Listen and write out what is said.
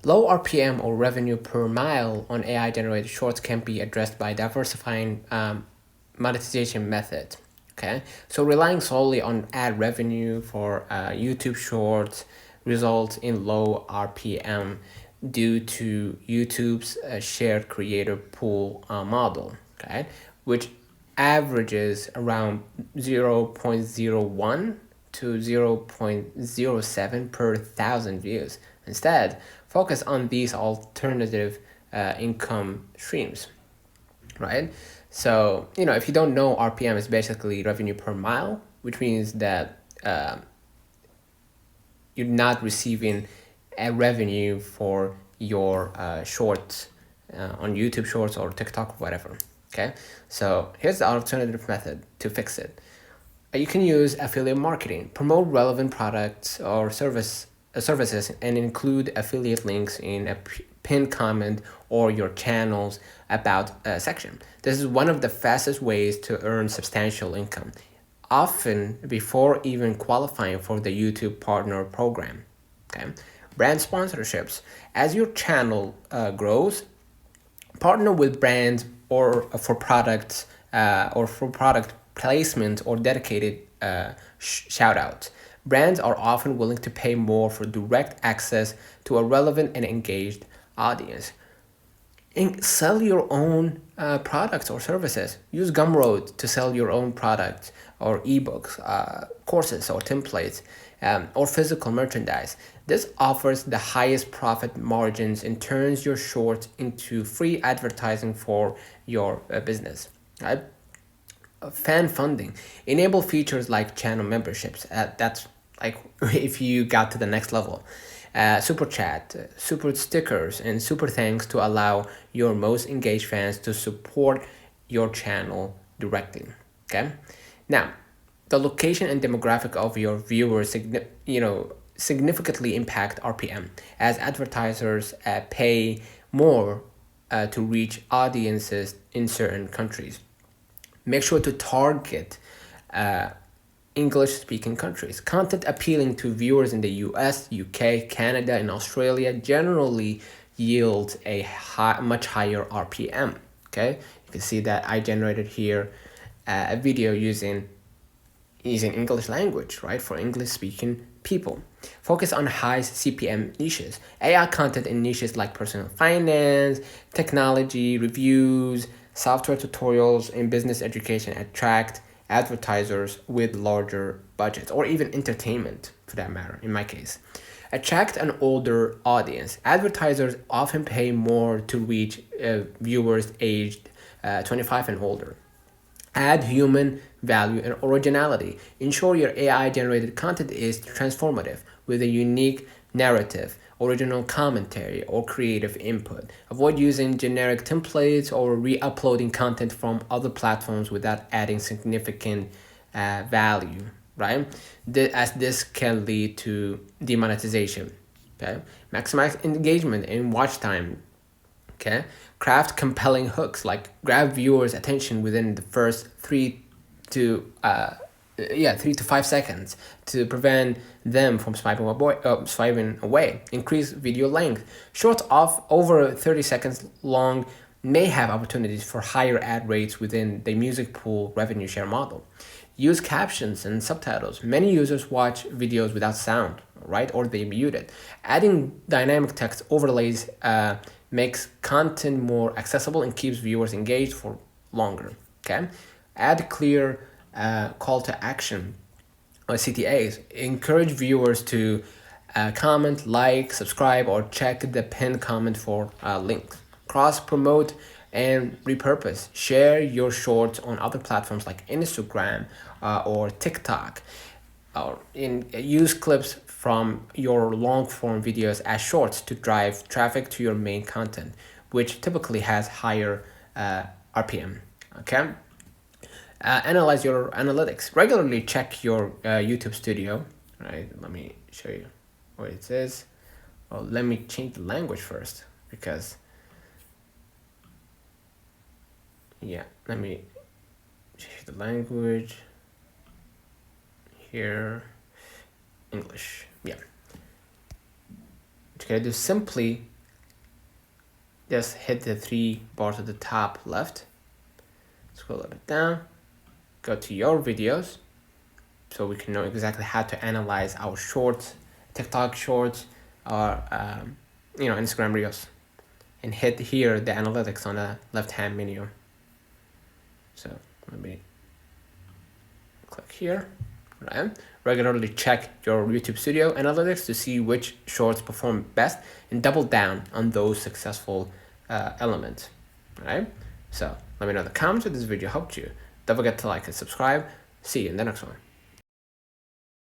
Low RPM or revenue per mile on AI generated shorts can be addressed by diversifying monetization methods. Okay, so relying solely on ad revenue for YouTube shorts results in low RPM due to YouTube's shared creator pool model, okay, which averages around 0.01 to 0.07 per thousand views. Instead, focus on these alternative income streams, right? So, if you don't know, RPM is basically revenue per mile, which means that you're not receiving a revenue for your shorts on YouTube Shorts or TikTok or whatever. Okay, so here's the alternative method to fix it. You can use affiliate marketing, promote relevant products or services, and include affiliate links in a pinned comment or your channel's about section. This is one of the fastest ways to earn substantial income, often before even qualifying for the YouTube Partner Program. Okay, brand sponsorships. As your channel grows, partner with brands or for product placement or dedicated shout outs. Brands are often willing to pay more for direct access to a relevant and engaged audience. Sell your own products or services. Use Gumroad to sell your own products or ebooks, courses or templates, or physical merchandise. This offers the highest profit margins and turns your shorts into free advertising for your business. Right? Fan funding. Enable features like channel memberships. That's like if you got to the next level. Super chat, super stickers, and super thanks to allow your most engaged fans to support your channel directly. Okay, now the location and demographic of your viewers, significantly impact RPM as advertisers pay more to reach audiences in certain countries. Make sure to target English speaking countries. Content appealing to viewers in the US, UK, Canada, and Australia generally yields a much higher RPM. Okay, you can see that I generated here a video using English language, right, for English speaking people. Focus on high CPM niches. AI content in niches like personal finance, technology, reviews, software tutorials, and business education attract advertisers with larger budgets, or even entertainment for that matter, in my case. Attract an older audience. Advertisers often pay more to reach viewers aged 25 and older. Add human value and originality. Ensure your AI generated content is transformative with a unique narrative, original commentary, or creative input. Avoid using generic templates or re uploading content from other platforms without adding significant value, right? As this can lead to demonetization. Okay, maximize engagement and watch time. Okay, craft compelling hooks, like grab viewers' attention within the first to 3 to 5 seconds to prevent them from swiping away. Increase video length. Shorts of over 30 seconds long may have opportunities for higher ad rates within the music pool revenue share model. Use captions and subtitles. Many users watch videos without sound, right? Or they mute it. Adding dynamic text overlays makes content more accessible and keeps viewers engaged for longer. Okay, add clear call to action or CTAs. Encourage viewers to comment, like, subscribe, or check the pinned comment for links. Cross promote and repurpose. Share your shorts on other platforms like Instagram or TikTok. Or use clips from your long form videos as shorts to drive traffic to your main content, which typically has higher RPM. Okay. Analyze your analytics. Regularly check your YouTube studio. Right. Let me show you what it is. Well, let me change the language first because let me change the language here. English. Yeah. you're gonna do simply just hit the three bars at the top left, scroll a little bit down, go to your videos, so we can know exactly how to analyze our shorts, TikTok shorts, or Instagram reels, and hit here the analytics on the left hand menu. So let me click here. Right. Regularly check your YouTube Studio analytics to see which shorts perform best and double down on those successful elements. Right. So let me know in the comments if this video helped you. Don't forget to like and subscribe. See you in the next one.